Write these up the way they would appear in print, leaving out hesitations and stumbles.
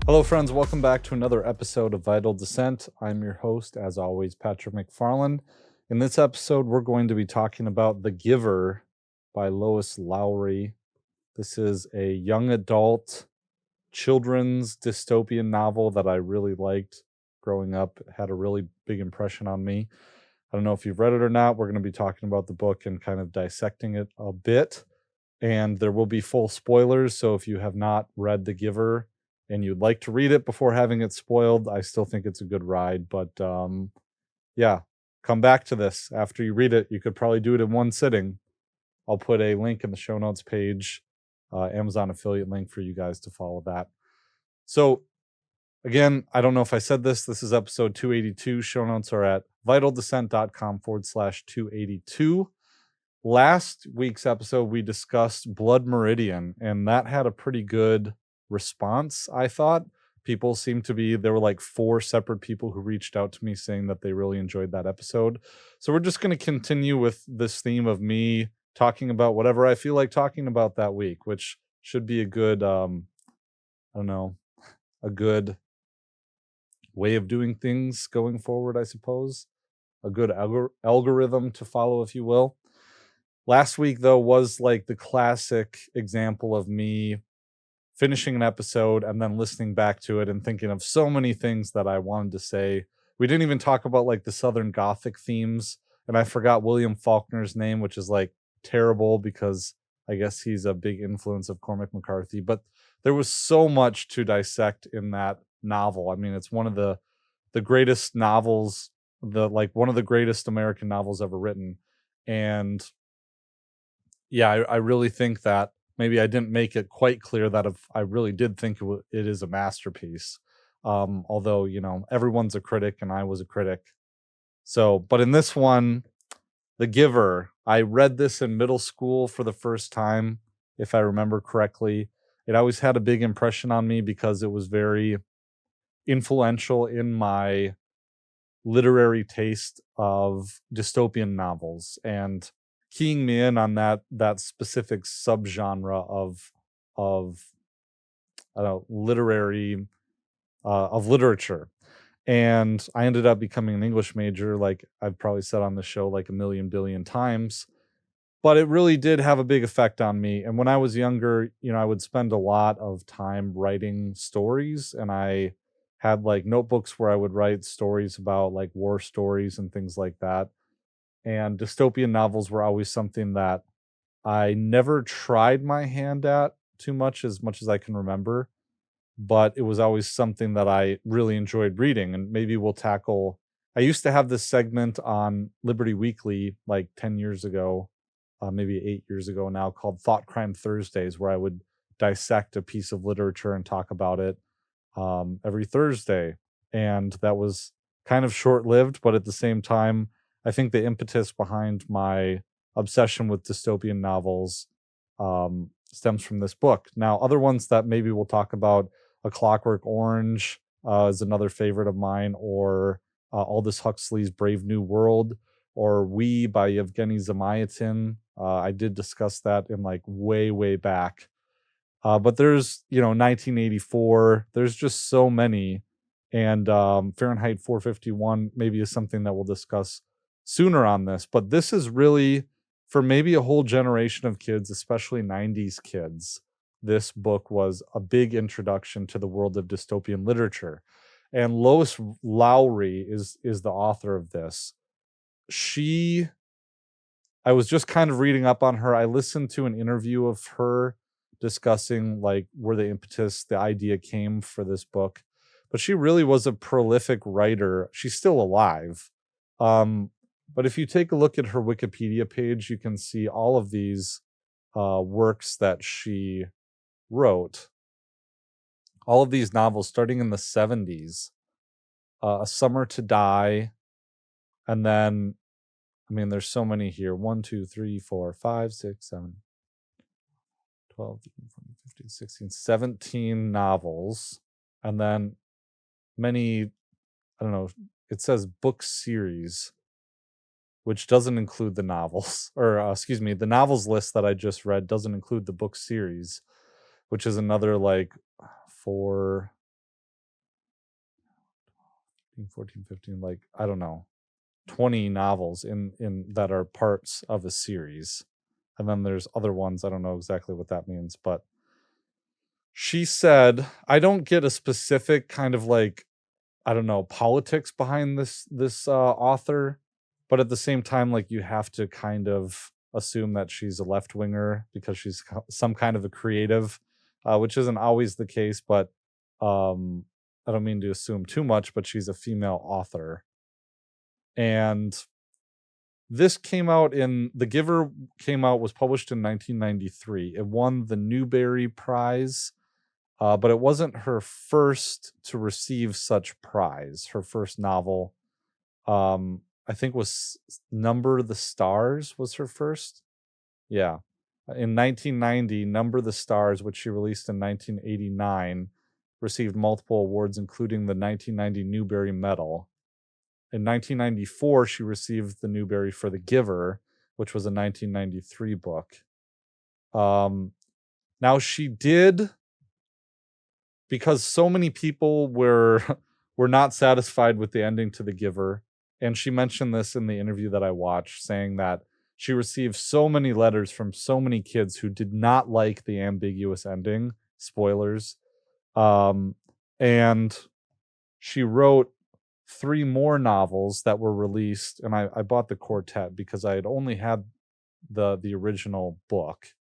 Hello, friends. Welcome back to another episode of Vital Descent. I'm your host, as always, Patrick McFarland. In this episode, we're going to be talking about The Giver by Lois Lowry. This is a young adult children's dystopian novel that I really liked growing up. It had a really big impression on me. I don't know if you've read it or not. We're going to be talking about the book and kind of dissecting it a bit. And there will be full spoilers. So if you have not read The Giver and you'd like to read it before having it spoiled, I still think it's a good ride. But yeah, come back to this after you read it. You could probably do it in one sitting. I'll put a link in the show notes page, Amazon affiliate link for you guys to follow that. So again, I don't know if I said this. This is episode 282. Show notes are at vitaldescent.com/282. Last week's episode, we discussed Blood Meridian, and that had a pretty good response, I thought. People seemed to be, there were like 4 separate people who reached out to me saying that they really enjoyed that episode. So we're just going to continue with this theme of me talking about whatever I feel like talking about that week, which should be a good, I don't know, a good way of doing things going forward, I suppose. A good algorithm to follow, if you will. Last week, though, was like the classic example of me finishing an episode and then listening back to it and thinking of so many things that I wanted to say. We didn't even talk about like the Southern Gothic themes, and I forgot William Faulkner's name, which is like terrible because I guess he's a big influence of Cormac McCarthy. But there was so much to dissect in that novel. I mean, it's one of the greatest novels, one of the greatest American novels ever written. And yeah, I really think that maybe I didn't make it quite clear that if I really did think it is a masterpiece. Although, everyone's a critic and I was a critic. So, but in this one, The Giver, I read this in middle school for the first time, if I remember correctly. It always had a big impression on me because it was very influential in my literary taste of dystopian novels and keying me in on that specific subgenre of I don't know, literature. And I ended up becoming an English major, like I've probably said on the show like a million billion times. But it really did have a big effect on me. And when I was younger, I would spend a lot of time writing stories, and I had like notebooks where I would write stories about like war stories and things like that. And dystopian novels were always something that I never tried my hand at too much as I can remember, but it was always something that I really enjoyed reading. And maybe we'll tackle, I used to have this segment on Liberty Weekly like 10 years ago, maybe 8 years ago now, called Thought Crime Thursdays, where I would dissect a piece of literature and talk about it every Thursday. And that was kind of short lived, but at the same time, I think the impetus behind my obsession with dystopian novels stems from this book. Now, other ones that maybe we'll talk about, A Clockwork Orange is another favorite of mine, or Aldous Huxley's Brave New World, or We by Yevgeny Zamyatin. I did discuss that in like way, way back. But there's, 1984. There's just so many. And Fahrenheit 451 maybe is something that we'll discuss sooner on this. But this is really, for maybe a whole generation of kids, especially 90s kids, this book was a big introduction to the world of dystopian literature. And Lois Lowry is the author of this. I was just kind of reading up on her. I listened to an interview of her discussing like where the idea came for this book. But she really was a prolific writer. She's still alive. But if you take a look at her Wikipedia page, you can see all of these works that she wrote. All of these novels starting in the 70s. A Summer to Die. And then, there's so many here. 1, 2, 3, 4, 5, 6, 7, 12, 14, 15, 16, 17 novels. And then many, I don't know, it says book series, which doesn't include the novels, or the novels list that I just read doesn't include the book series, which is another like 4, 13, 14, 15, like, I don't know, 20 novels in that are parts of a series. And then there's other ones. I don't know exactly what that means, but she said, I don't get a specific kind of like, I don't know, politics behind this author, but at the same time, like, you have to kind of assume that she's a left winger because she's some kind of a creative, which isn't always the case. But I don't mean to assume too much, but she's a female author, and this came out in The Giver was published in 1993. It won the Newbery Prize, but it wasn't her first to receive such prize. Her first novel, I think, was Number the Stars was her first. Yeah. In 1990, Number the Stars, which she released in 1989, received multiple awards, including the 1990 Newbery Medal. In 1994, she received the Newbery for The Giver, which was a 1993 book. Now she did, because so many people were not satisfied with the ending to The Giver, and she mentioned this in the interview that I watched, saying that she received so many letters from so many kids who did not like the ambiguous ending. Spoilers. And she wrote 3 more novels that were released, and I bought the quartet because I had only had the original book.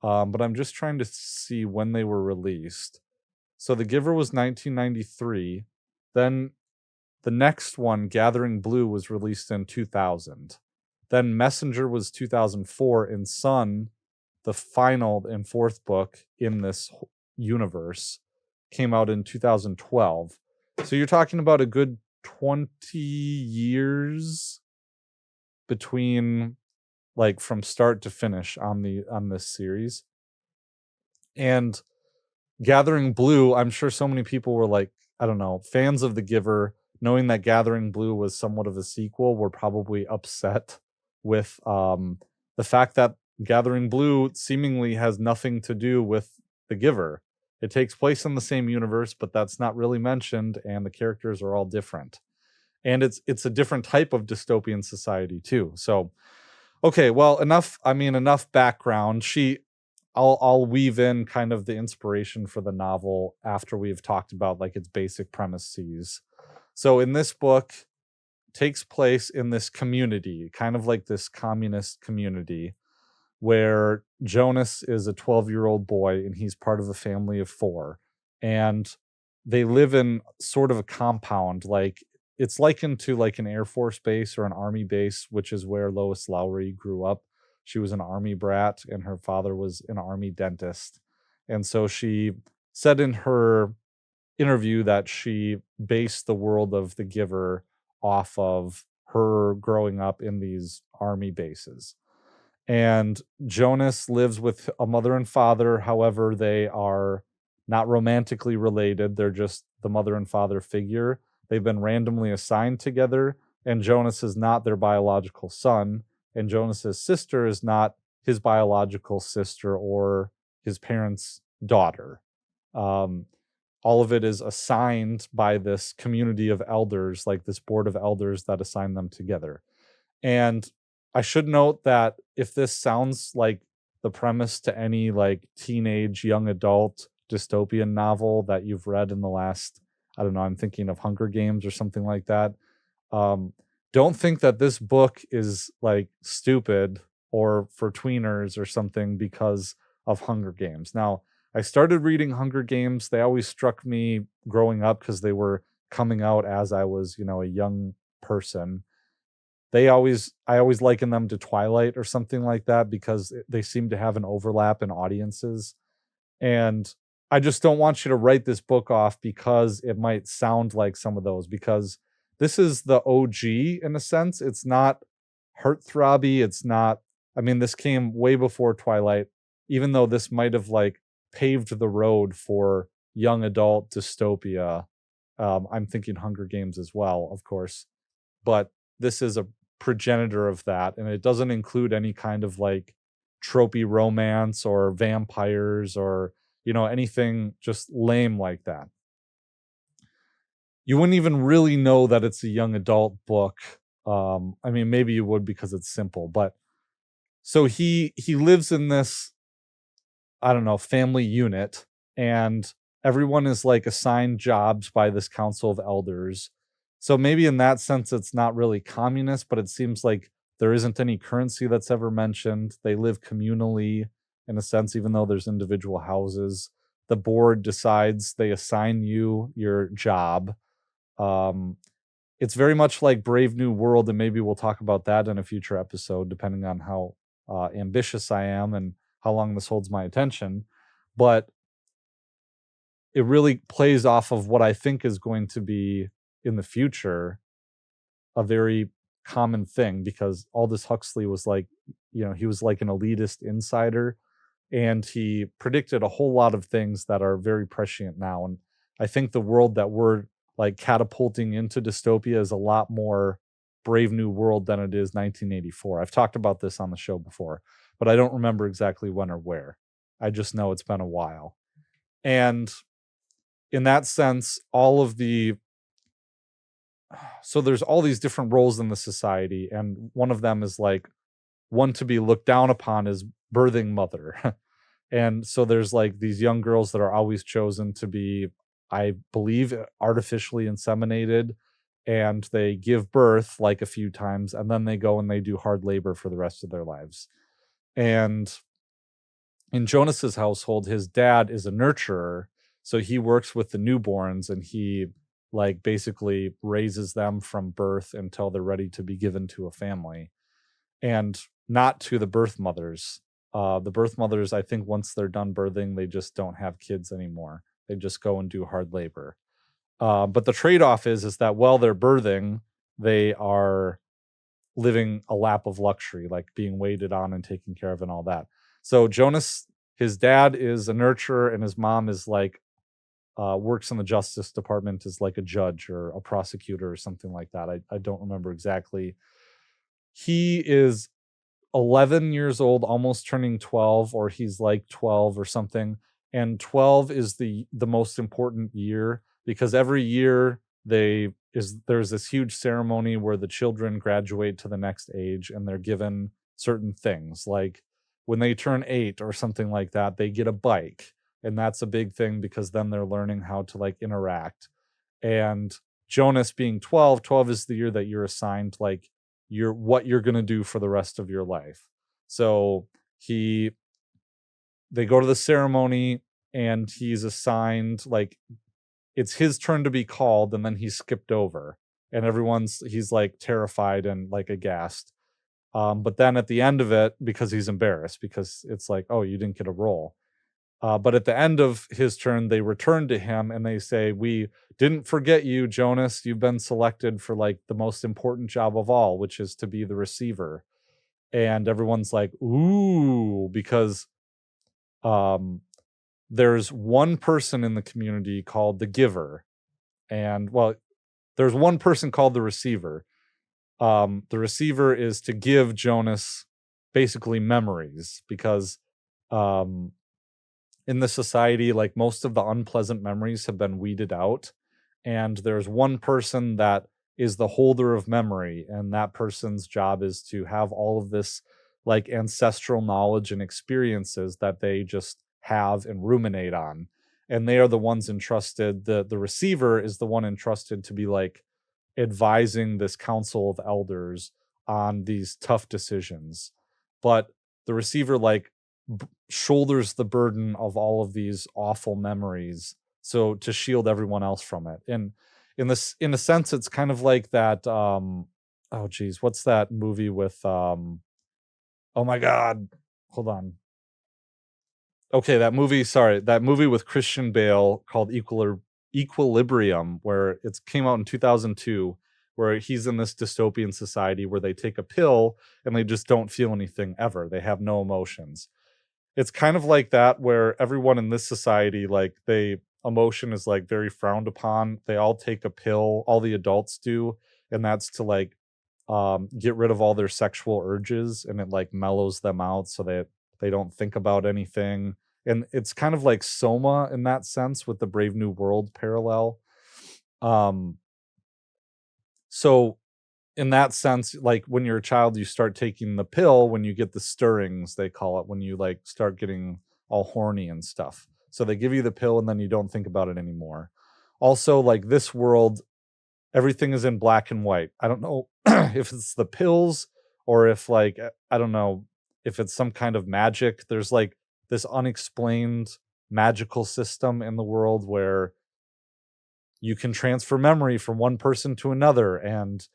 But I'm just trying to see when they were released. So The Giver was 1993. Then the next one, Gathering Blue, was released in 2000. Then Messenger was 2004, and Sun, the final and 4th book in this universe, came out in 2012. So you're talking about a good 20 years between, like, from start to finish on this series. And Gathering Blue, I'm sure so many people were like, I don't know, fans of The Giver, knowing that Gathering Blue was somewhat of a sequel, were probably upset with the fact that Gathering Blue seemingly has nothing to do with The Giver. It takes place in the same universe, but that's not really mentioned, and the characters are all different. And it's a different type of dystopian society too. So, okay, well, enough background. I'll weave in kind of the inspiration for the novel after we've talked about like its basic premises. So in this book, takes place in this community, kind of like this communist community, where Jonas is a 12-year-old boy and he's part of a family of 4. And they live in sort of a compound, like it's likened to like an Air Force base or an Army base, which is where Lois Lowry grew up. She was an Army brat and her father was an Army dentist. And so she said in her interview that she based the world of The Giver off of her growing up in these Army bases. And Jonas lives with a mother and father. However, they are not romantically related. They're just the mother and father figure. They've been randomly assigned together, and Jonas is not their biological son, and Jonas's sister is not his biological sister or his parents' daughter. All of it is assigned by this community of elders, like this board of elders that assign them together. And I should note that if this sounds like the premise to any like teenage young adult dystopian novel that you've read in the last, I don't know, I'm thinking of Hunger Games or something like that. Don't think that this book is like stupid or for tweeners or something because of Hunger Games. Now, I started reading Hunger Games. They always struck me growing up because they were coming out as I was, a young person. I always liken them to Twilight or something like that because they seem to have an overlap in audiences. And I just don't want you to write this book off because it might sound like some of those, because this is the OG in a sense. It's not heartthrobby. It's not, this came way before Twilight, even though this might have like paved the road for young adult dystopia. I'm thinking Hunger Games as well, of course, but this is a progenitor of that, and it doesn't include any kind of like tropey romance or vampires or anything just lame like that. you wouldn't even really know that it's a young adult book. I mean, maybe you would because it's simple, but so he lives in this, I don't know, family unit, and everyone is like assigned jobs by this council of elders. So maybe in that sense, it's not really communist, but it seems like there isn't any currency that's ever mentioned. They live communally in a sense, even though there's individual houses. The board decides, they assign you your job. Um, it's very much like Brave New World, and maybe we'll talk about that in a future episode, depending on how ambitious I am and how long this holds my attention. But it really plays off of what I think is going to be in the future a very common thing, because Aldous Huxley was like, he was like an elitist insider, and he predicted a whole lot of things that are very prescient now. And I think the world that we're like catapulting into dystopia is a lot more Brave New World than it is 1984. I've talked about this on the show before, but I don't remember exactly when or where. I just know it's been a while. And in that sense, so there's all these different roles in the society, and one of them is like one to be looked down upon is birthing mother. And so there's like these young girls that are always chosen to be, I believe, artificially inseminated, and they give birth like a few times, and then they go and they do hard labor for the rest of their lives. And in Jonas's household, his dad is a nurturer, so he works with the newborns, and he like basically raises them from birth until they're ready to be given to a family, and not to the birth mothers. The birth mothers, I think once they're done birthing, they just don't have kids anymore. They just go and do hard labor. But the trade-off is that while they're birthing, they are living a lap of luxury, like being waited on and taken care of and all that. So Jonas, his dad is a nurturer, and his mom is like works in the Justice Department as like a judge or a prosecutor or something like that. I don't remember exactly. He is 11 years old, almost turning 12, or he's like 12 or something. And 12 is the most important year, because every year there's this huge ceremony where the children graduate to the next age, and they're given certain things. Like when they turn 8 or something like that, they get a bike. And that's a big thing, because then they're learning how to like interact. And Jonas being 12, 12 is the year that you're assigned like what you're going to do for the rest of your life. So they go to the ceremony, and he's assigned, like, it's his turn to be called, and then he's skipped over, and he's like terrified and like aghast. But then at the end of it, because he's embarrassed, because it's like, oh, you didn't get a role. But at the end of his turn, they return to him and they say, we didn't forget you, Jonas. You've been selected for like the most important job of all, which is to be the receiver. And everyone's like, ooh, because there's one person in the community called the giver. And well, there's one person called the receiver. The receiver is to give Jonas basically memories, because in the society, like most of the unpleasant memories have been weeded out, and there's one person that is the holder of memory, and that person's job is to have all of this like ancestral knowledge and experiences that they just have and ruminate on, and they are the ones entrusted. The receiver is the one entrusted to be like advising this council of elders on these tough decisions. But the receiver like shoulders the burden of all of these awful memories, so to shield everyone else from it. And in a sense, it's kind of like that oh geez, what's that movie with oh my god, hold on. Okay, that movie with Christian Bale called Equilibrium, where it came out in 2002, where he's in this dystopian society where they take a pill and they just don't feel anything ever. They have no emotions. It's kind of like that, where everyone in this society, like emotion is like very frowned upon. They all take a pill, all the adults do, and that's to like get rid of all their sexual urges, and it like mellows them out so that they don't think about anything. And it's kind of like Soma in that sense, with the Brave New World parallel. Um, so in that sense, like when you're a child, you start taking the pill when you get the stirrings, they call it, when you like start getting all horny and stuff. So they give you the pill and then you don't think about it anymore. Also, like this world, everything is in black and white. I don't know if it's the pills or if like I don't know if it's some kind of magic. There's like this unexplained magical system in the world where you can transfer memory from one person to another, and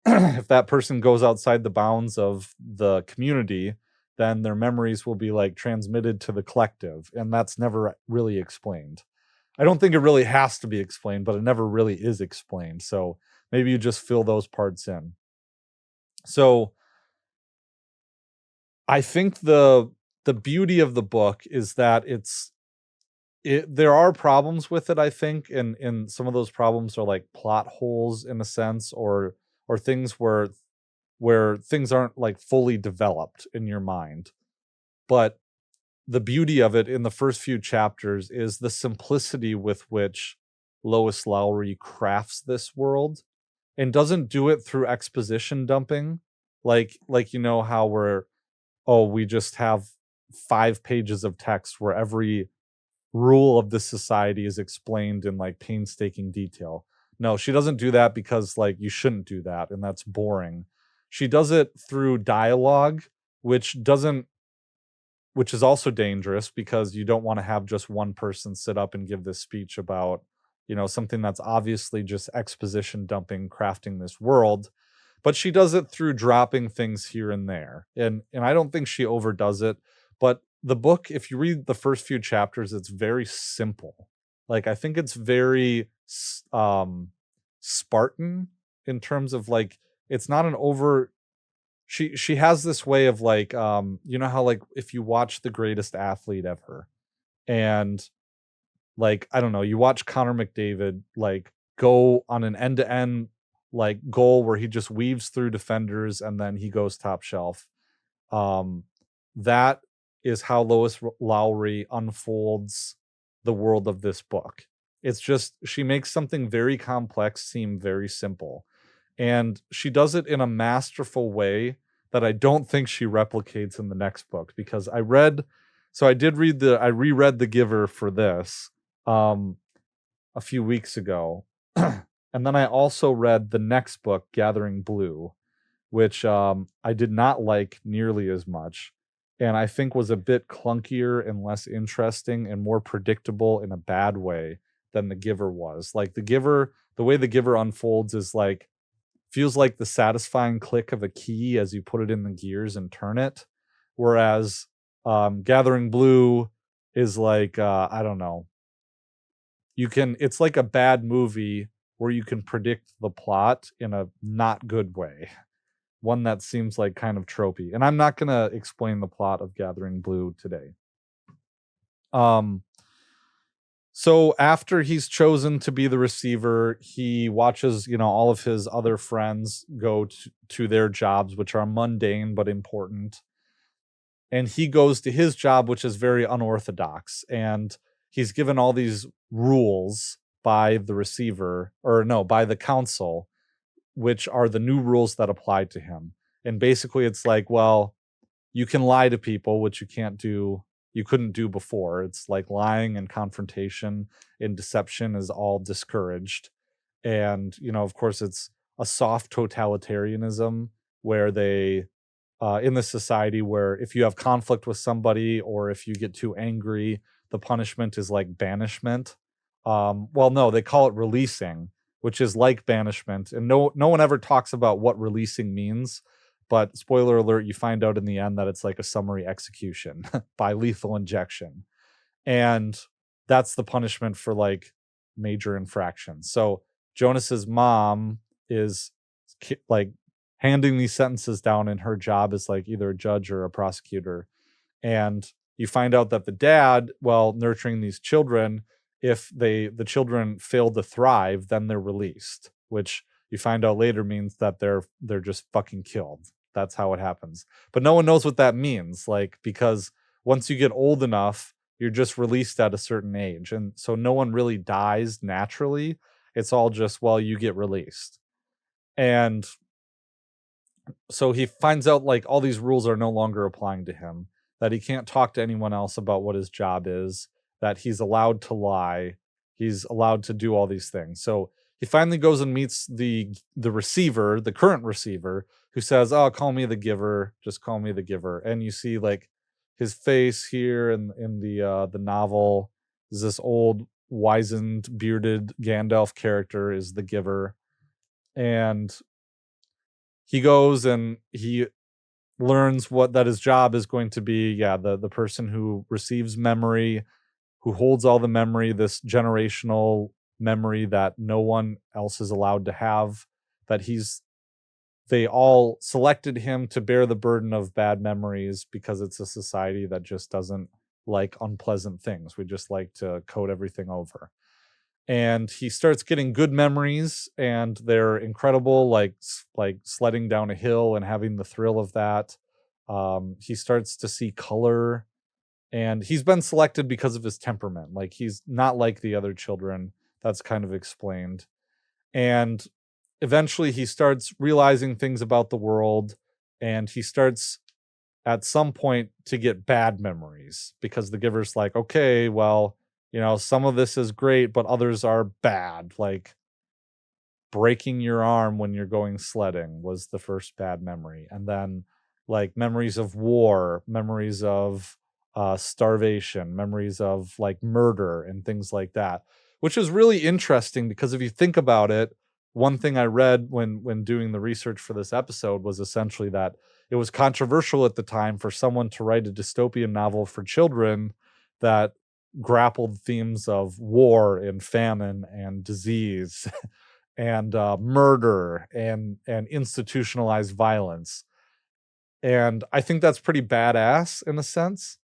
if that person goes outside the bounds of the community, then their memories will be like transmitted to the collective, and that's never really explained. I don't think it really has to be explained, but it never really is explained. So maybe you just fill those parts in. So I think the beauty of the book is that there are problems with it, I think, and some of those problems are like plot holes in a sense, or things where things aren't like fully developed in your mind. But the beauty of it in the first few chapters is the simplicity with which Lois Lowry crafts this world, and doesn't do it through exposition dumping. Like you know how we just have 5 pages of text where every rule of the society is explained in like painstaking detail. No, she doesn't do that because like you shouldn't do that and that's boring. She does it through dialogue, which doesn't which is also dangerous because you don't want to have just one person sit up and give this speech about, something that's obviously just exposition dumping, crafting this world. But she does it through dropping things here and there. And I don't think she overdoes it. But the book, if you read the first few chapters, it's very simple. Like I think it's very Spartan in terms of like it's not an over she has this way of like you know how like if you watch The Greatest Athlete Ever, and like I don't know, you watch Connor McDavid like go on an end to end like goal where he just weaves through defenders and then he goes top shelf. um that is how Lowry unfolds the world of this book. It's just she makes something very complex seem very simple, and she does it in a masterful way that I don't think she replicates in the next book, because I reread The Giver for this um a few weeks ago. And then I also read the next book, Gathering Blue, which I did not like nearly as much, and I think was a bit clunkier and less interesting and more predictable in a bad way than The Giver was. Like the way The Giver unfolds is like feels like the satisfying click of a key as you put it in the gears and turn it. Whereas Gathering Blue is like I don't know. It's like a bad movie where you can predict the plot in a not good way. One that seems like kind of tropey. And I'm not gonna explain the plot of Gathering Blue today. Um so after he's chosen to be the receiver, he watches, all of his other friends go to their jobs, which are mundane but important. And he goes to his job, which is very unorthodox. And he's given all these rules by the receiver, or no, by the council, which are the new rules that apply to him. And basically, it's like, well, you can lie to people, which you couldn't do before. It's like lying and confrontation and deception is all discouraged. And, of course, it's a soft totalitarianism where they, in the society where if you have conflict with somebody or if you get too angry, the punishment is like banishment. Well, no, they call it releasing, which is like banishment. And no one ever talks about what releasing means. But spoiler alert, you find out in the end that it's like a summary execution by lethal injection. And that's the punishment for like major infractions. So Jonas's mom is like handing these sentences down, and her job is like either a judge or a prosecutor. And you find out that the dad, while nurturing these children, if the children fail to thrive, then they're released, which you find out later means that they're just fucking killed. That's how it happens. But no one knows what that means, like, because once you get old enough, you're just released at a certain age. And so no one really dies naturally. It's all just, well, you get released. And so he finds out like all these rules are no longer applying to him, that he can't talk to anyone else about what his job is, that he's allowed to lie, he's allowed to do all these things. So he finally goes and meets the receiver, the current receiver, who says, "Oh, call me the giver, just call me the giver." And you see like his face here in the novel is this old wizened bearded Gandalf character is the giver. And he goes and he learns what that his job is going to be. Yeah, the person who receives memory, who holds all the memory, this generational memory that no one else is allowed to have, that they all selected him to bear the burden of bad memories because it's a society that just doesn't like unpleasant things. We just like to code everything over. And he starts getting good memories, and they're incredible, like sledding down a hill and having the thrill of that. He starts to see color, and he's been selected because of his temperament. Like he's not like the other children. That's kind of explained. And eventually he starts realizing things about the world, and he starts at some point to get bad memories because the giver's like, okay, well, some of this is great, but others are bad. Like breaking your arm when you're going sledding was the first bad memory. And then like memories of war, memories of starvation, memories of like murder and things like that, which is really interesting because if you think about it, one thing I read when doing the research for this episode was essentially that it was controversial at the time for someone to write a dystopian novel for children that grappled themes of war and famine and disease and murder and institutionalized violence. And I think that's pretty badass in a sense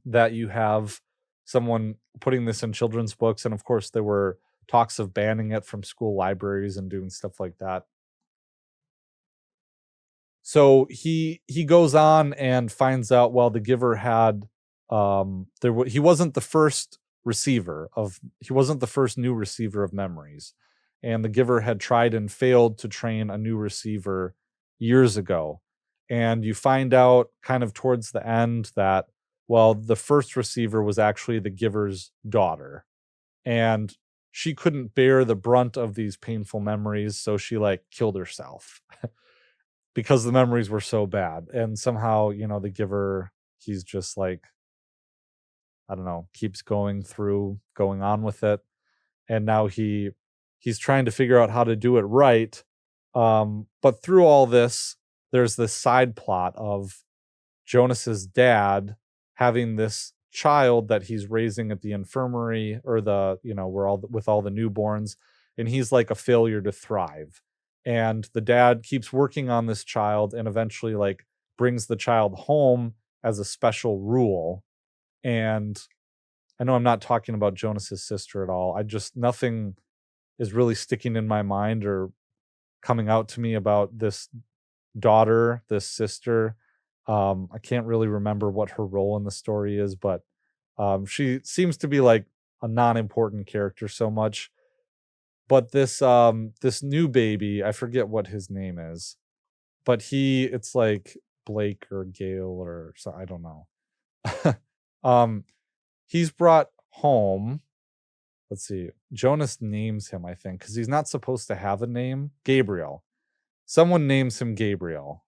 that you have someone putting this in children's books. And of course, there were talks of banning it from school libraries and doing stuff like that. So he goes on and finds out, well, the giver had he wasn't the first he wasn't the first new receiver of memories, and the giver had tried and failed to train a new receiver years ago. And you find out kind of towards the end that, well, the first receiver was actually the giver's daughter, and she couldn't bear the brunt of these painful memories, so she like killed herself because the memories were so bad. And somehow, the giver, he's just like, I don't know, keeps going on with it. And now he's trying to figure out how to do it right. But through all this, there's this side plot of Jonas's dad having this child that he's raising at the infirmary, or where with all the newborns, and he's like a failure to thrive. And the dad keeps working on this child and eventually like brings the child home as a special rule. And I know I'm not talking about Jonas's sister at all. Nothing is really sticking in my mind or coming out to me about this daughter, this sister. I can't really remember what her role in the story is, but she seems to be like a non-important character so much. But this new baby, I forget what his name is, but it's like Blake or Gale or so, I don't know. He's brought home. Let's see. Jonas names him, I think, because he's not supposed to have a name. Gabriel. Someone names him Gabriel.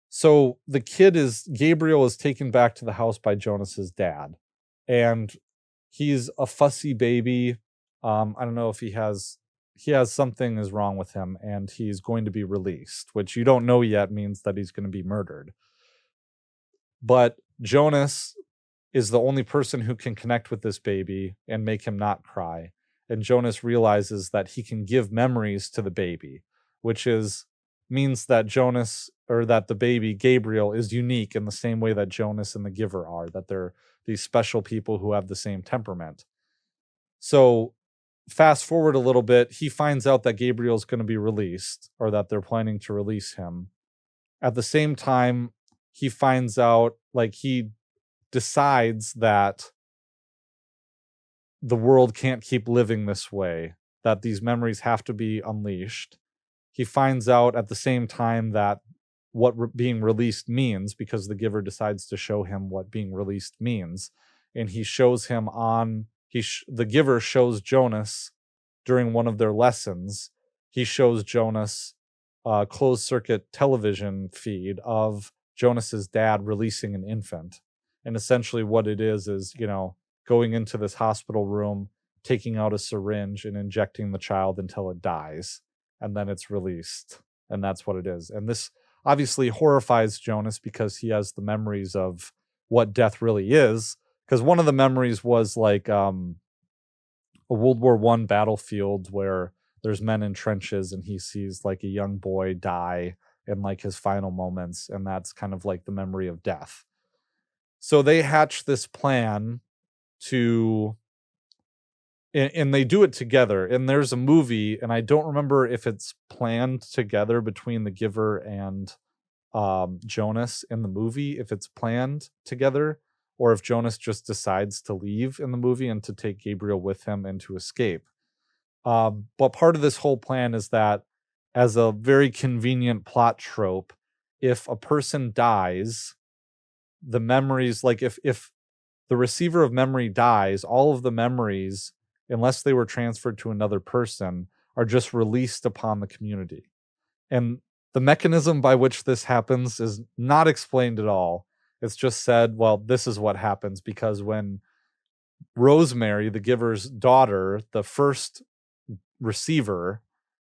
So Gabriel is taken back to the house by Jonas's dad, and he's a fussy baby. I don't know if he has something is wrong with him, and he's going to be released, which you don't know yet means that he's going to be murdered. But Jonas is the only person who can connect with this baby and make him not cry. And Jonas realizes that he can give memories to the baby, which means that the baby Gabriel is unique in the same way that Jonas and the giver are, that they're these special people who have the same temperament. So fast forward a little bit, he finds out that Gabriel's going to be released, or that they're planning to release him. At the same time, he finds out, like, he decides that the world can't keep living this way, that these memories have to be unleashed. He finds out at the same time that what being released means, because the giver decides to show him what being released means. And he shows him on, the giver shows Jonas during one of their lessons. He shows Jonas a closed circuit television feed of Jonas's dad releasing an infant. And essentially what it is, going into this hospital room, taking out a syringe and injecting the child until it dies. And then it's released. And that's what it is. And this obviously horrifies Jonas because he has the memories of what death really is. Because one of the memories was like a World War I battlefield where there's men in trenches and he sees like a young boy die in like his final moments. And that's kind of like the memory of death. So they hatch this plan to, and they do it together. And there's a movie, and I don't remember if it's planned together between the giver and Jonas in the movie, if it's planned together, or if Jonas just decides to leave in the movie and to take Gabriel with him and to escape. But part of this whole plan is that, as a very convenient plot trope, if a person dies, the memories, like if the receiver of memory dies, all of the memories, unless they were transferred to another person, are just released upon the community. And the mechanism by which this happens is not explained at all. It's just said, well, this is what happens, because when Rosemary, the giver's daughter, the first receiver,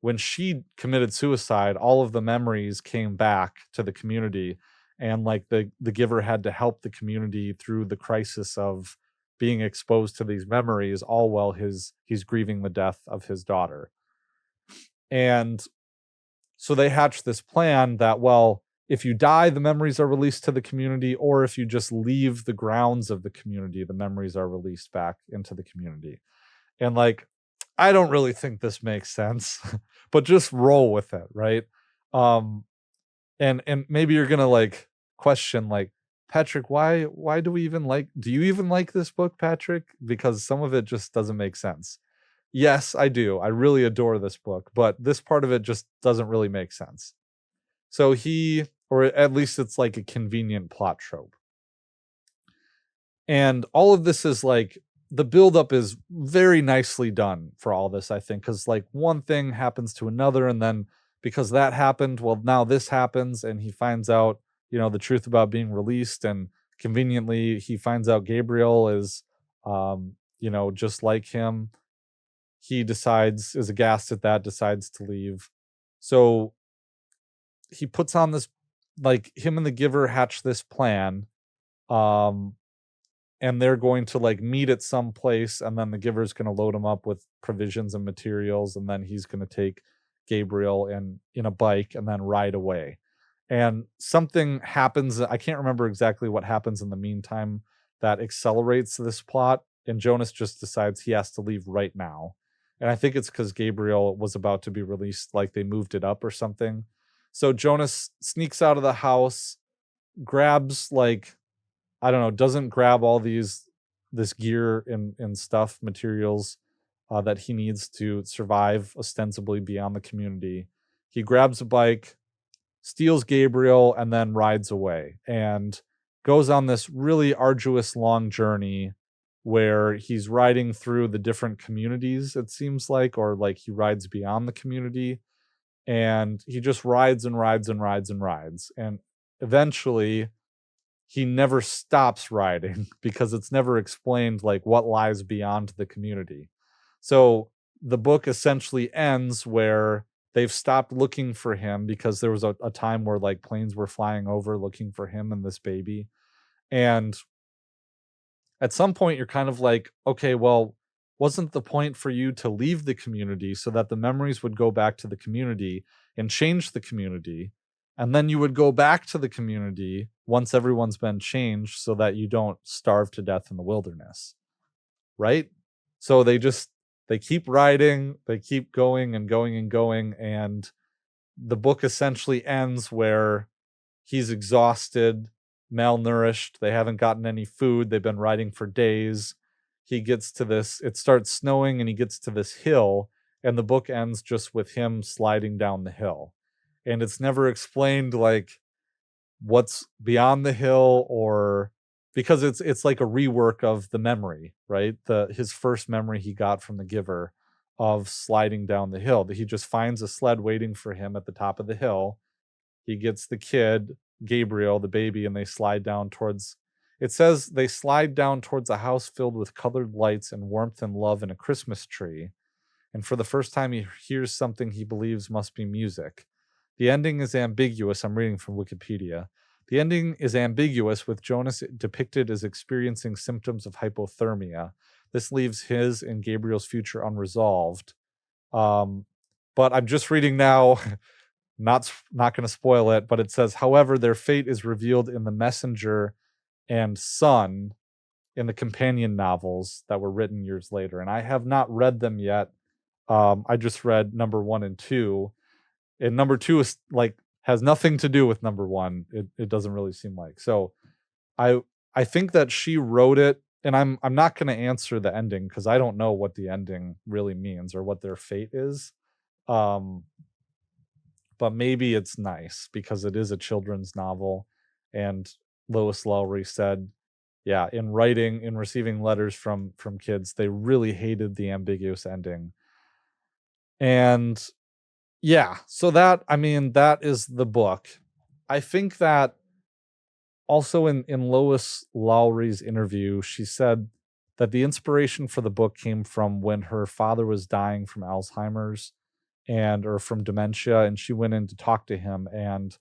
when she committed suicide, all of the memories came back to the community. And like the giver had to help the community through the crisis of being exposed to these memories, all while he's grieving the death of his daughter. And so they hatched this plan that, well, if you die, the memories are released to the community, or if you just leave the grounds of the community, the memories are released back into the community. And like, I don't really think this makes sense, but just roll with it, right? And maybe you're gonna like question, like, Patrick, why do you even like this book, Patrick? Because some of it just doesn't make sense. Yes, I do. I really adore this book, but this part of it just doesn't really make sense. So or at least it's like a convenient plot trope. And all of this is like, the buildup is very nicely done for all this, I think, because like one thing happens to another, and then because that happened, well, now this happens, and he finds out, the truth about being released, and conveniently he finds out Gabriel is, just like him. He is aghast at that, decides to leave. So he puts on this, like, him and the giver hatch this plan, and they're going to like meet at some place, and then the giver's going to load him up with provisions and materials, and then he's going to take Gabriel in a bike and then ride away. And something happens, I can't remember exactly what happens in the meantime, that accelerates this plot, and Jonas just decides he has to leave right now. And I think it's because Gabriel was about to be released, like they moved it up or something. So Jonas sneaks out of the house, grabs like, I don't know, doesn't grab all this gear and stuff, materials that he needs to survive ostensibly beyond the community. He grabs a bike, steals Gabriel, and then rides away and goes on this really arduous long journey where he's riding through the different communities, it seems like, or like he rides beyond the community, and he just rides and rides and rides and rides. And eventually he never stops riding because it's never explained like what lies beyond the community. So the book essentially ends where they've stopped looking for him, because there was a time where like planes were flying over looking for him and this baby. And at some point you're kind of like, okay, well, wasn't the point for you to leave the community so that the memories would go back to the community and change the community? And then you would go back to the community once everyone's been changed so that you don't starve to death in the wilderness. Right? So they keep riding, they keep going and going and going. And the book essentially ends where he's exhausted, malnourished. They haven't gotten any food. They've been riding for days. he gets to this, it starts snowing and he gets to this hill, and the book ends just with him sliding down the hill. And it's never explained like what's beyond the hill, or because it's like a rework of the memory, right? His first memory he got from the giver of sliding down the hill. That he just finds a sled waiting for him at the top of the hill. He gets the kid, Gabriel, the baby, and they slide down towards, it says they slide down towards a house filled with colored lights and warmth and love and a Christmas tree. And for the first time, he hears something he believes must be music. The ending is ambiguous. I'm reading from Wikipedia. The ending is ambiguous, with Jonas depicted as experiencing symptoms of hypothermia. This leaves his and Gabriel's future unresolved. But I'm just reading now, not going to spoil it, but it says, however, their fate is revealed in The Messenger and Son, in the companion novels that were written years later. And I have not read them yet. I just read number 1 and 2. And number 2 is like has nothing to do with number 1. It doesn't really seem like. So I think that she wrote it, and I'm not going to answer the ending because I don't know what the ending really means or what their fate is. But maybe it's nice because it is a children's novel, and Lois Lowry said, yeah, in receiving letters from kids, they really hated the ambiguous ending. And yeah, so that is the book. I think that also in Lois Lowry's interview, she said that the inspiration for the book came from when her father was dying from Alzheimer's or from dementia, and she went in to talk to him, and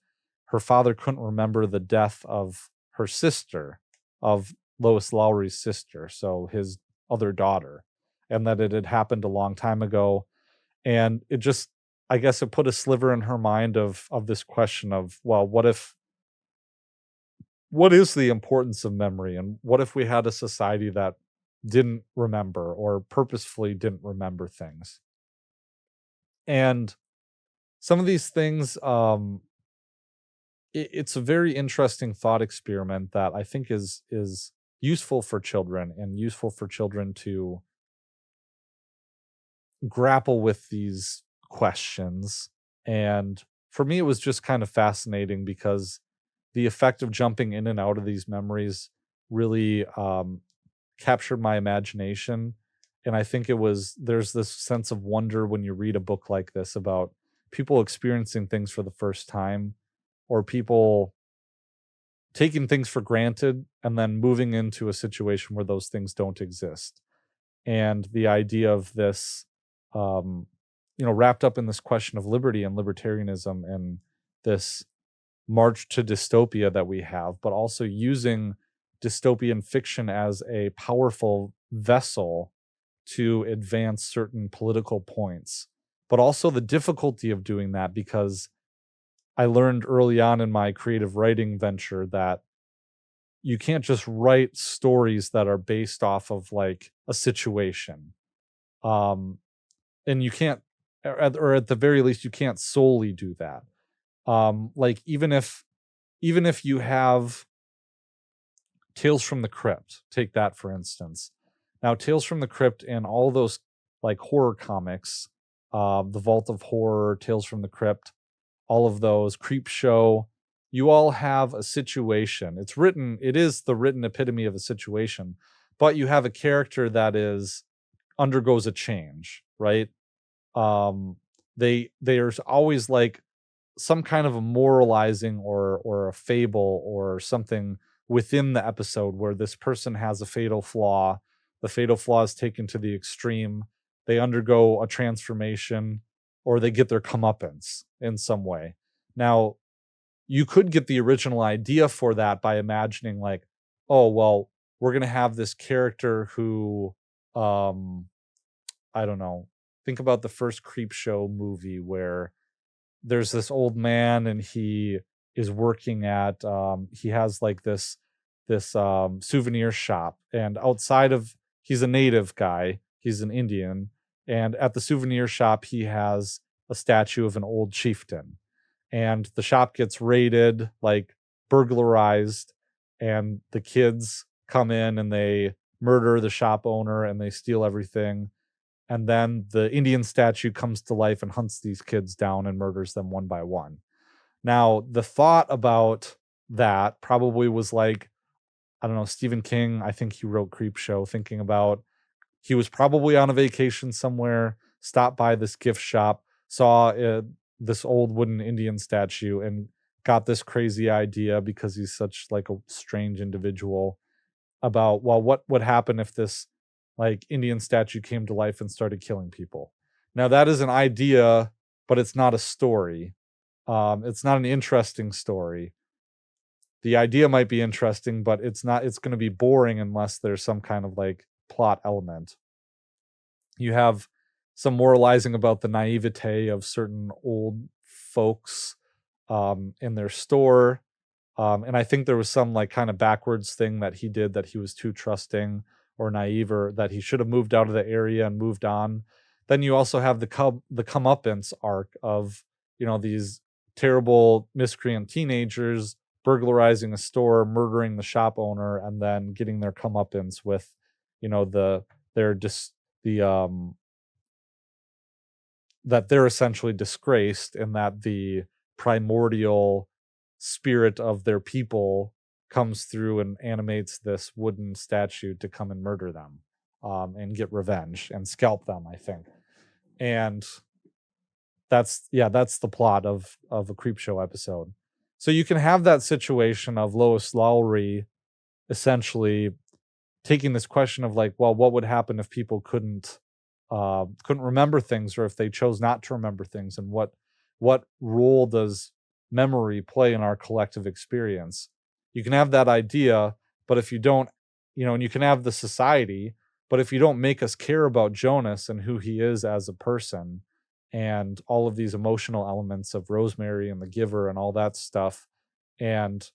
her father couldn't remember the death of her sister, of Lois Lowry's sister, so his other daughter, and that it had happened a long time ago. And it just, I guess it put a sliver in her mind of this question of, well, what is the importance of memory? And what if we had a society that didn't remember or purposefully didn't remember things? And some of these things, it's a very interesting thought experiment that I think is useful for children, and useful for children to grapple with these questions. And for me, it was just kind of fascinating because the effect of jumping in and out of these memories really captured my imagination. And I think there's this sense of wonder when you read a book like this about people experiencing things for the first time, or people taking things for granted and then moving into a situation where those things don't exist. And the idea of this, wrapped up in this question of liberty and libertarianism and this march to dystopia that we have, but also using dystopian fiction as a powerful vessel to advance certain political points, but also the difficulty of doing that, because I learned early on in my creative writing venture that you can't just write stories that are based off of like a situation. And you can't, or at the very least, you can't solely do that. Like even if you have Tales from the Crypt, take that for instance. Now, Tales from the Crypt and all those like horror comics, The Vault of Horror, Tales from the Crypt, all of those, Creep Show, you all have a situation. It is the written epitome of a situation, but you have a character that undergoes a change, right? There's always like some kind of a moralizing or a fable or something within the episode where this person has a fatal flaw. The fatal flaw is taken to the extreme. They undergo a transformation, or they get their comeuppance in some way. Now, you could get the original idea for that by imagining like, oh, well, we're going to have this character who, I don't know, think about the first Creep Show movie where there's this old man and he is working at he has like this souvenir shop, and he's a native guy, he's an Indian, and at the souvenir shop he has a statue of an old chieftain, and the shop gets raided, like burglarized, and the kids come in and they murder the shop owner and they steal everything. And then the Indian statue comes to life and hunts these kids down and murders them one by one. Now, the thought about that probably was like, I don't know, Stephen King, I think he wrote Creepshow, thinking about he was probably on a vacation somewhere, stopped by this gift shop, saw this old wooden Indian statue, and got this crazy idea because he's such like a strange individual about, well, what would happen if this like Indian statue came to life and started killing people. Now that is an idea, but it's not a story. It's not an interesting story. The idea might be interesting, but it's not, it's going to be boring unless there's some kind of like plot element. You have some moralizing about the naivete of certain old folks in their store. And I think there was some like kind of backwards thing that he did, that he was too trusting or naive, or that he should have moved out of the area and moved on. Then you also have the comeuppance arc of, you know, these terrible miscreant teenagers burglarizing a store, murdering the shop owner, and then getting their comeuppance with, you know, that they're essentially disgraced, and that the primordial spirit of their people comes through and animates this wooden statue to come and murder them, and get revenge and scalp them, I think. And that's the plot of a Creepshow episode. So you can have that situation of Lois Lowry essentially taking this question of like, well, what would happen if people couldn't remember things, or if they chose not to remember things, and what role does memory play in our collective experience? You can have that idea, but if you don't, you know, and you can have the society, but if you don't make us care about Jonas and who he is as a person, and all of these emotional elements of Rosemary and the Giver and all that stuff, and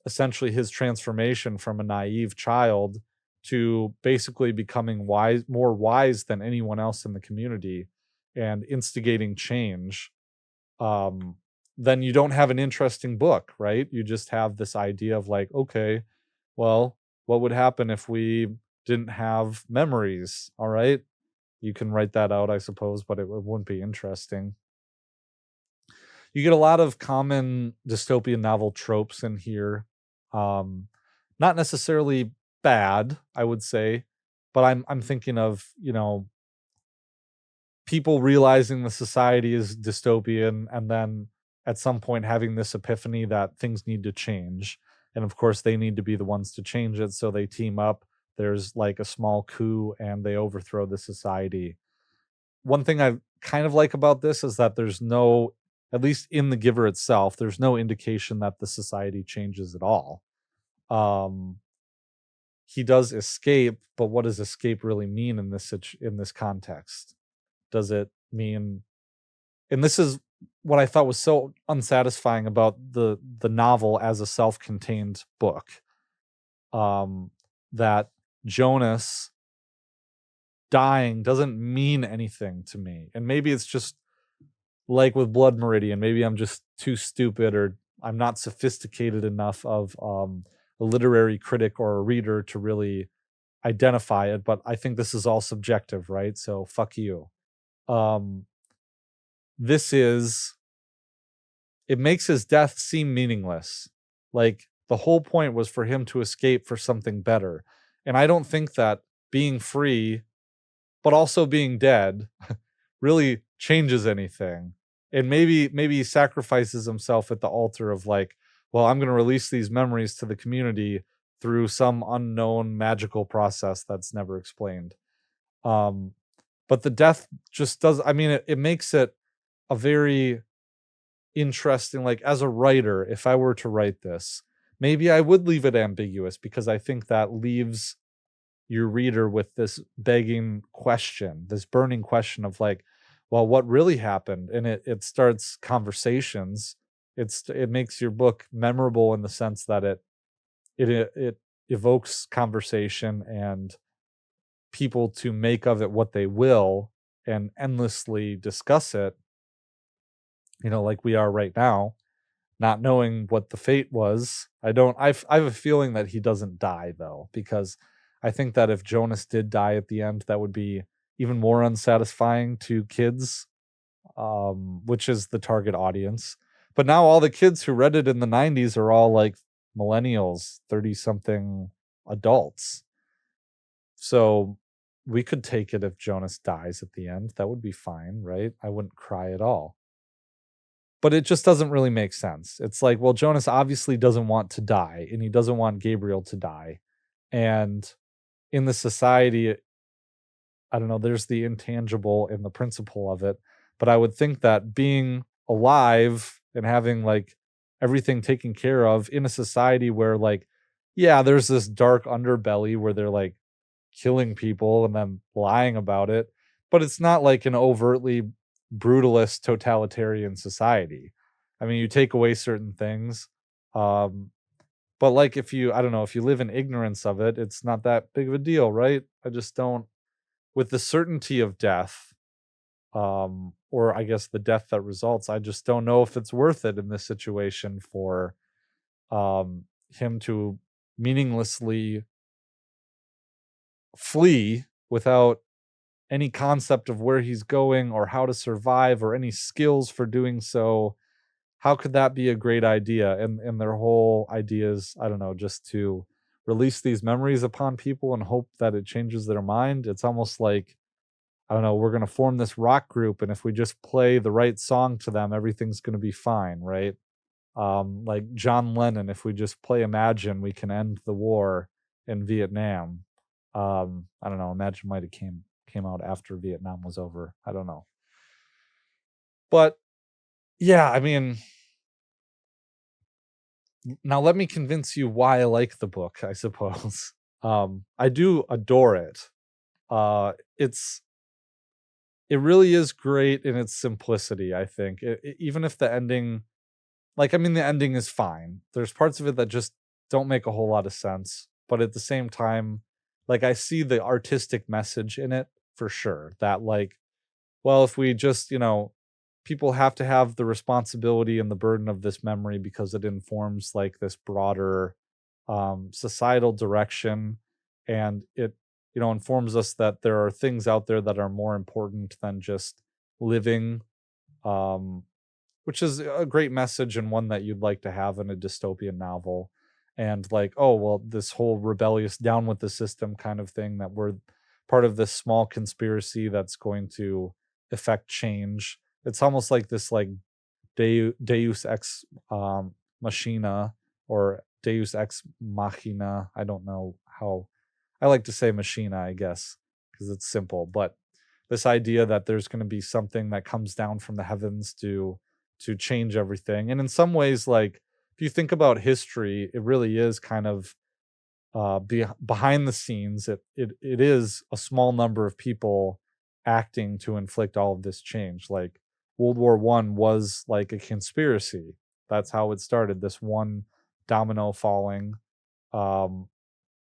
essentially his transformation from a naive child to basically becoming more wise than anyone else in the community and instigating change, then you don't have an interesting book, right? You just have this idea of like, okay, well, what would happen if we didn't have memories? All right. You can write that out, I suppose, but it wouldn't be interesting. You get a lot of common dystopian novel tropes in here. Not necessarily bad, I would say, but I'm thinking of, you know, people realizing the society is dystopian, and then at some point having this epiphany that things need to change. And of course they need to be the ones to change it, so they team up. There's like a small coup and they overthrow the society. One thing I kind of like about this is that there's no, at least in the Giver itself, there's no indication that the society changes at all. He does escape, but what does escape really mean in this context? Does it mean, and this is what I thought was so unsatisfying about the novel as a self-contained book, that Jonas dying doesn't mean anything to me. And maybe it's just like with Blood Meridian, maybe I'm just too stupid, or I'm not sophisticated enough of a literary critic or a reader to really identify it, but I think this is all subjective, right? So fuck you. It makes his death seem meaningless. Like the whole point was for him to escape for something better. And I don't think that being free, but also being dead, really changes anything. And maybe he sacrifices himself at the altar of like, well, I'm going to release these memories to the community through some unknown magical process that's never explained. But the death just does, I mean, it makes it a very interesting, like as a writer, if I were to write this, maybe I would leave it ambiguous, because I think that leaves your reader with this begging question, this burning question of like, well, what really happened? And it starts conversations. It makes your book memorable in the sense that it evokes conversation and people to make of it what they will and endlessly discuss it, you know, like we are right now, not knowing what the fate was. I have a feeling that he doesn't die though, because I think that if Jonas did die at the end, that would be even more unsatisfying to kids, which is the target audience. But now all the kids who read it in the 90s are all like millennials, 30 something adults. So we could take it if Jonas dies at the end. That would be fine, right? I wouldn't cry at all. But it just doesn't really make sense. It's like, well, Jonas obviously doesn't want to die, and he doesn't want Gabriel to die. And in the society, I don't know, there's the intangible and the principle of it. But I would think that being alive and having like everything taken care of in a society where, like, yeah, there's this dark underbelly where they're like killing people and then lying about it, but it's not like an overtly brutalist totalitarian society. I mean, you take away certain things, um, but like if you, I don't know, if you live in ignorance of it, it's not that big of a deal, right? I just don't, with the certainty of death, or I guess the death that results, I just don't know if it's worth it in this situation for him to meaninglessly flee without any concept of where he's going or how to survive or any skills for doing so. How could that be a great idea? And their whole idea is, I don't know, just to release these memories upon people and hope that it changes their mind. It's almost like, I don't know, we're going to form this rock group, and if we just play the right song to them, everything's going to be fine, right? Like John Lennon, if we just play Imagine, we can end the war in Vietnam. I don't know, Imagine might have came out after Vietnam was over. I don't know. But yeah, I mean, now let me convince you why I like the book, I suppose. I do adore it. It's it really is great in its simplicity, I think. Even if the ending, like, I mean, the ending is fine. There's parts of it that just don't make a whole lot of sense, but at the same time, like, I see the artistic message in it for sure. That, like, well, if we just, people have to have the responsibility and the burden of this memory because it informs like this broader societal direction, and it, informs us that there are things out there that are more important than just living, um, which is a great message and one that you'd like to have in a dystopian novel. And like, oh, well, this whole rebellious down with the system kind of thing, that we're part of this small conspiracy that's going to affect change. It's almost like this like Deus ex machina, or Deus ex machina. I don't know how, I like to say machina, I guess, because it's simple. But this idea that there's going to be something that comes down from the heavens to change everything. And in some ways, like, if you think about history, it really is kind of behind the scenes. It is a small number of people acting to inflict all of this change. Like World War I was like a conspiracy. That's how it started. This one domino falling, um,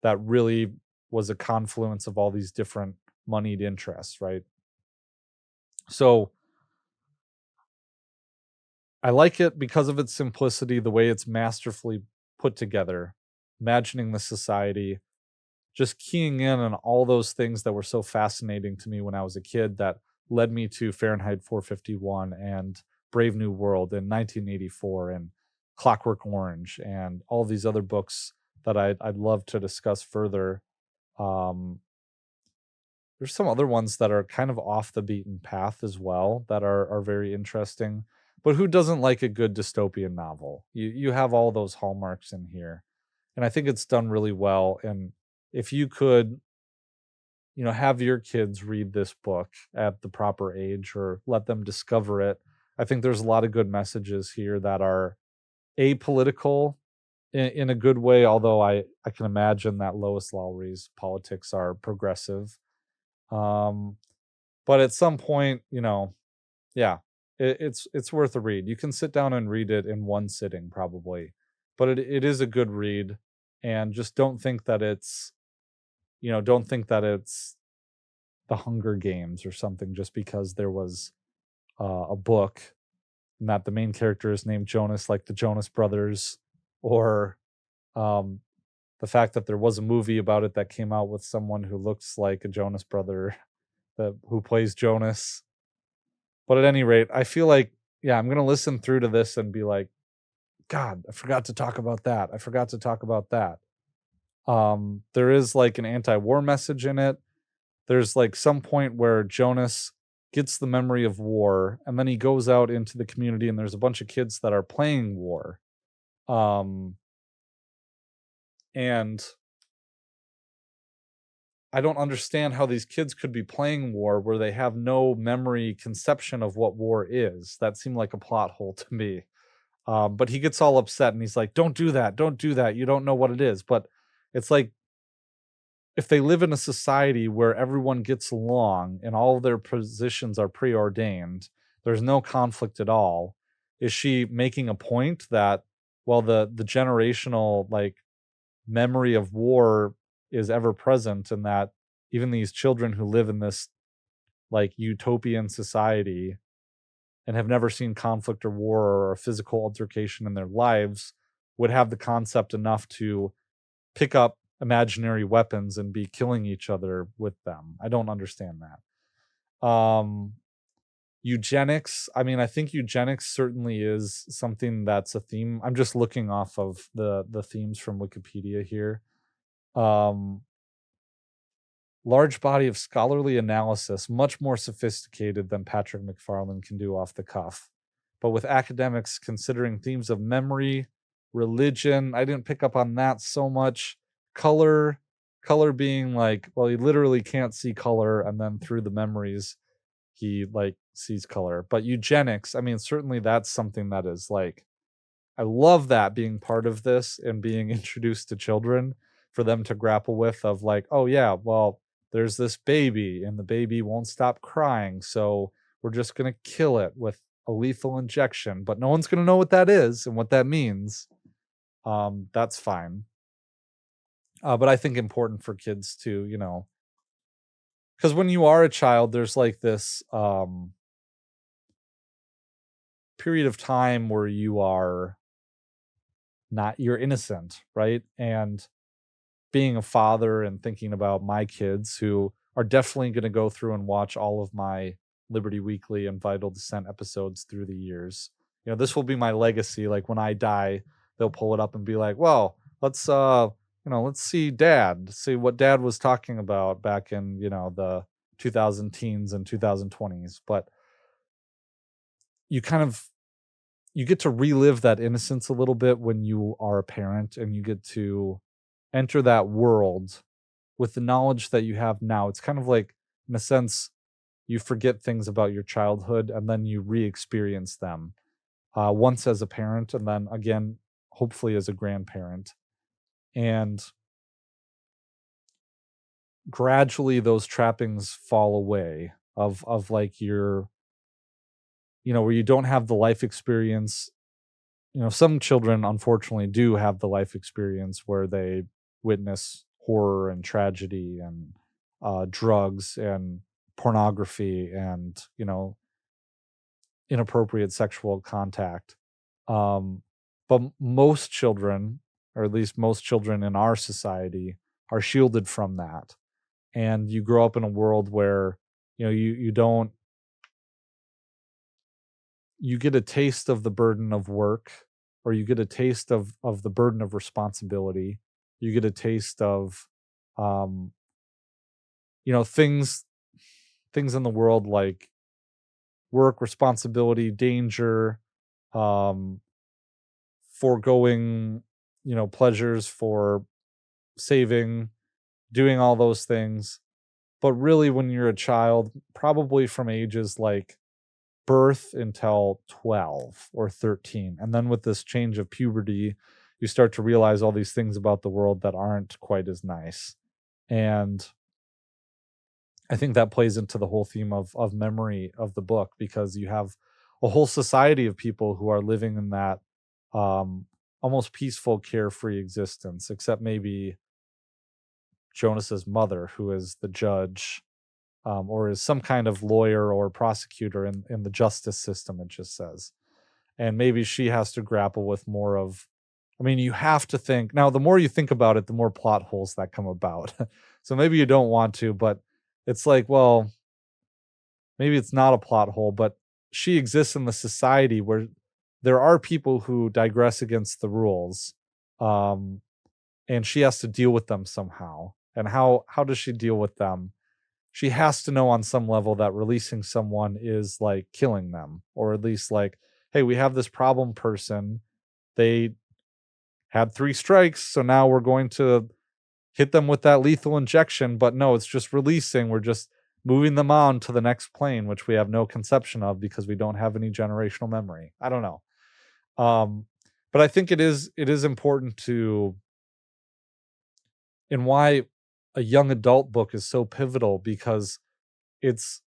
that really was a confluence of all these different moneyed interests, right? So I like it because of its simplicity, the way it's masterfully put together, imagining the society, just keying in on all those things that were so fascinating to me when I was a kid that led me to Fahrenheit 451 and Brave New World in 1984 and Clockwork Orange and all these other books that I'd love to discuss further. Um, there's some other ones that are kind of off the beaten path as well that are very interesting. But who doesn't like a good dystopian novel? You have all those hallmarks in here. And I think it's done really well. And if you could, have your kids read this book at the proper age or let them discover it, I think there's a lot of good messages here that are apolitical in a good way, although I can imagine that Lois Lowry's politics are progressive. Um, but at some point, yeah, it's worth a read. You can sit down and read it in one sitting probably, but it is a good read. And just don't think that it's the Hunger Games or something just because there was a book and that the main character is named Jonas, like the Jonas Brothers, or um, the fact that there was a movie about it that came out with someone who looks like a Jonas brother who plays Jonas. But at any rate, I feel like, yeah, I'm gonna listen through to this and be like, God, I forgot to talk about that. I forgot to talk about that. There is like an anti-war message in it. There's like some point where Jonas gets the memory of war, and then he goes out into the community, and there's a bunch of kids that are playing war. And I don't understand how these kids could be playing war where they have no memory conception of what war is. That seemed like a plot hole to me. But he gets all upset and he's like, don't do that. Don't do that. You don't know what it is. But it's like, if they live in a society where everyone gets along and all of their positions are preordained, there's no conflict at all. Is she making a point that, well, the generational like memory of war is ever present, and that even these children who live in this like utopian society and have never seen conflict or war or a physical altercation in their lives would have the concept enough to pick up imaginary weapons and be killing each other with them? I don't understand that. Eugenics, I mean, I think eugenics certainly is something that's a theme. I'm just looking off of the themes from Wikipedia here. Large body of scholarly analysis, much more sophisticated than Patrick McFarlane can do off the cuff. But with academics considering themes of memory, religion, I didn't pick up on that so much. Color being like, well, he literally can't see color, and then through the memories, he like sees color. But eugenics, I mean, certainly that's something that is like, I love that being part of this and being introduced to children for them to grapple with, of like, oh yeah, well, there's this baby and the baby won't stop crying, so we're just going to kill it with a lethal injection, but no one's going to know what that is and what that means. That's fine. But I think important for kids to, you know, because when you are a child, there's like this period of time where you're innocent, right? And being a father and thinking about my kids, who are definitely going to go through and watch all of my Liberty Weekly and Vital Descent episodes through the years. You know, this will be my legacy. Like when I die, they'll pull it up and be like, well, let's see what dad was talking about back in, you know, the 2000 teens and 2020s. But you get to relive that innocence a little bit when you are a parent, and you get to enter that world with the knowledge that you have now. It's kind of like, in a sense, you forget things about your childhood and then you re-experience them once as a parent, and then again, hopefully as a grandparent. And gradually those trappings fall away of like your, you know, where you don't have the life experience. You know, some children unfortunately do have the life experience where they witness horror and tragedy and drugs and pornography and, you know, inappropriate sexual contact. But most children, or at least most children in our society, are shielded from that. And you grow up in a world where, you know, you get a taste of the burden of work, or you get a taste of the burden of responsibility. You get a taste of you know, things in the world like work, responsibility, danger, foregoing, you know, pleasures for saving, doing all those things. But really, when you're a child, probably from ages like birth until 12 or 13, and then with this change of puberty, you start to realize all these things about the world that aren't quite as nice. And I think that plays into the whole theme of memory of the book, because you have a whole society of people who are living in that almost peaceful, carefree existence, except maybe Jonas's mother, who is the judge, or is some kind of lawyer or prosecutor in the justice system, it just says. And maybe she has to grapple with more of I mean, you have to think. Now, the more you think about it, the more plot holes that come about. So maybe you don't want to, but it's like, well, maybe it's not a plot hole, but she exists in the society where there are people who digress against the rules. Um, and she has to deal with them somehow. And how does she deal with them? She has to know on some level that releasing someone is like killing them, or at least like, hey, we have this problem person. They had 3 strikes, so now we're going to hit them with that lethal injection, but no, it's just releasing. We're just moving them on to the next plane, which we have no conception of because we don't have any generational memory. I don't know. But I think it is important to, and why a young adult book is so pivotal, because it's,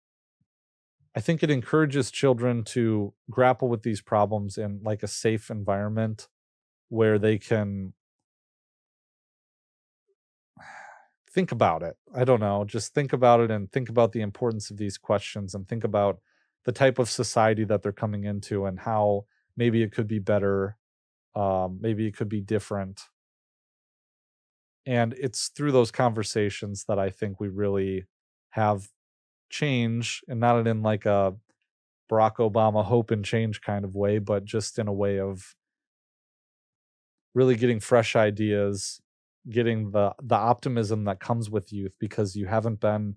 I think it encourages children to grapple with these problems in like a safe environment where they can think about it. I don't know, just think about it and think about the importance of these questions and think about the type of society that they're coming into and how maybe it could be better, maybe it could be different. And it's through those conversations that I think we really have change, and not in like a Barack Obama hope and change kind of way, but just in a way of really getting fresh ideas, getting the optimism that comes with youth because you haven't been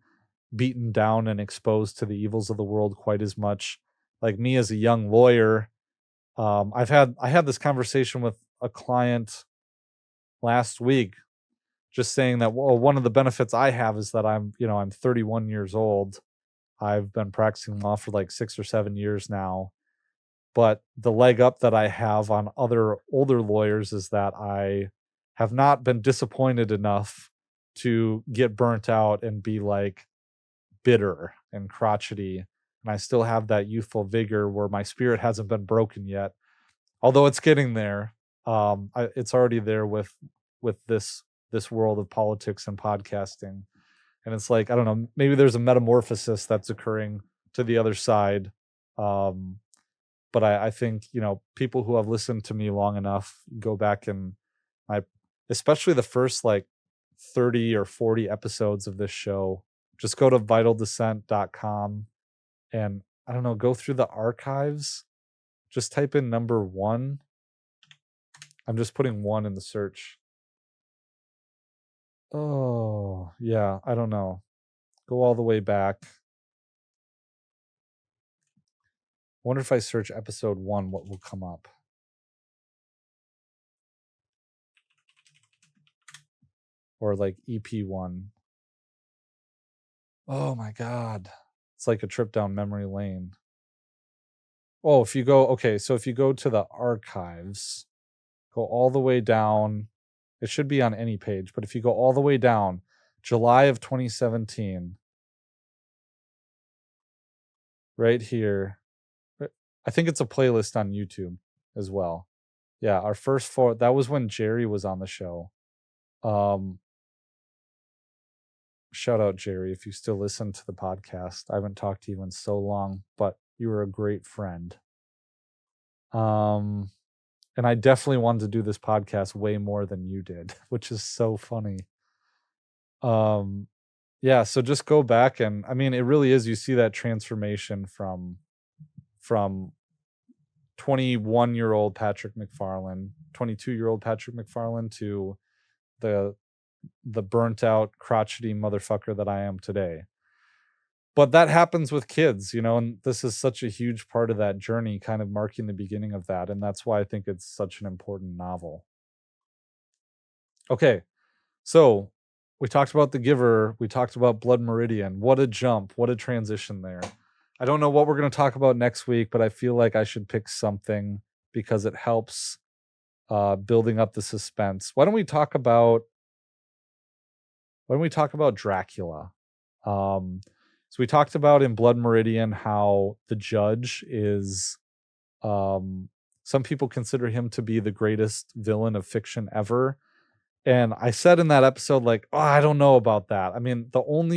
beaten down and exposed to the evils of the world quite as much. Like me as a young lawyer, I had this conversation with a client last week, just saying that, well, one of the benefits I have is that I'm 31 years old. I've been practicing law for like 6 or 7 years now. But the leg up that I have on other older lawyers is that I have not been disappointed enough to get burnt out and be like bitter and crotchety. And I still have that youthful vigor where my spirit hasn't been broken yet, although it's getting there. It's already there with this world of politics and podcasting. And it's like, I don't know, maybe there's a metamorphosis that's occurring to the other side. Um, but I think, people who have listened to me long enough go back and I, especially the first like 30 or 40 episodes of this show, just go to vitaldescent.com and I don't know, go through the archives, just type in number 1. I'm just putting 1 in the search. Oh, yeah, I don't know. Go all the way back. Wonder if I search episode 1, what will come up? Or like EP1. Oh my God. It's like a trip down memory lane. Oh, if you go to the archives, go all the way down. It should be on any page, but if you go all the way down, July of 2017, right here. I think it's a playlist on YouTube as well. Yeah, our first 4, that was when Jerry was on the show. Shout out Jerry if you still listen to the podcast. I haven't talked to you in so long, but you were a great friend. And I definitely wanted to do this podcast way more than you did, which is so funny. Yeah, so just go back and I mean it really is, you see that transformation from 21-year-old Patrick McFarlane, 22-year-old Patrick McFarlane to the burnt out crotchety motherfucker that I am today. But that happens with kids, and this is such a huge part of that journey, kind of marking the beginning of that. And that's why I think it's such an important novel. Okay, so we talked about The Giver. We talked about Blood Meridian. What a jump. What a transition there. I don't know what we're going to talk about next week, but I feel like I should pick something because it helps building up the suspense. Why don't we talk about Dracula? So we talked about in Blood Meridian how the judge is, some people consider him to be the greatest villain of fiction ever. And I said in that episode, like, oh, I don't know about that. I mean, one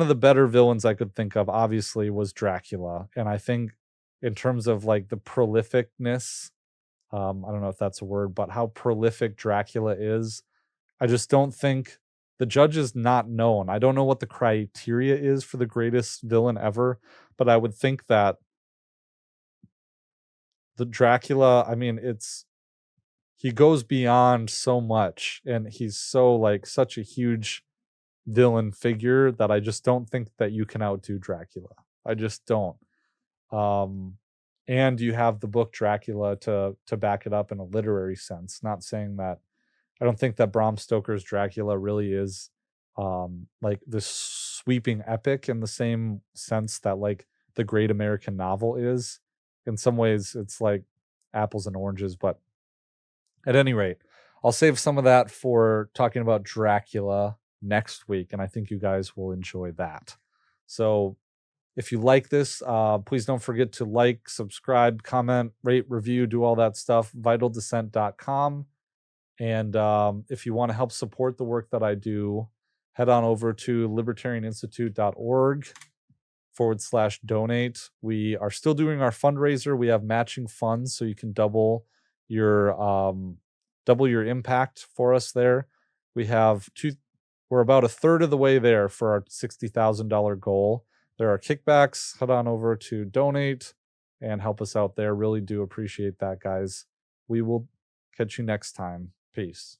of the better villains I could think of, obviously, was Dracula. And I think in terms of like the prolificness, I don't know if that's a word, but how prolific Dracula is. I just don't think the judge is not known. I don't know what the criteria is for the greatest villain ever, but I would think that the Dracula, I mean, he goes beyond so much, and he's so like such a huge villain figure that I just don't think that you can outdo Dracula. I just don't. Um and you have the book Dracula to back it up in a literary sense. Not saying that I don't think that Bram Stoker's Dracula really is like this sweeping epic in the same sense that like the great American novel is. In some ways it's like apples and oranges, but at any rate, I'll save some of that for talking about Dracula next week, and I think you guys will enjoy that. So if you like this, please don't forget to like, subscribe, comment, rate, review, do all that stuff. Vitaldescent.com. And if you want to help support the work that I do, head on over to libertarianinstitute.org/donate. We are still doing our fundraiser. We have matching funds, so you can double your impact for us there. We're about a third of the way there for our $60,000 goal. There are kickbacks. Head on over to donate and help us out there. Really do appreciate that, guys. We will catch you next time. Peace.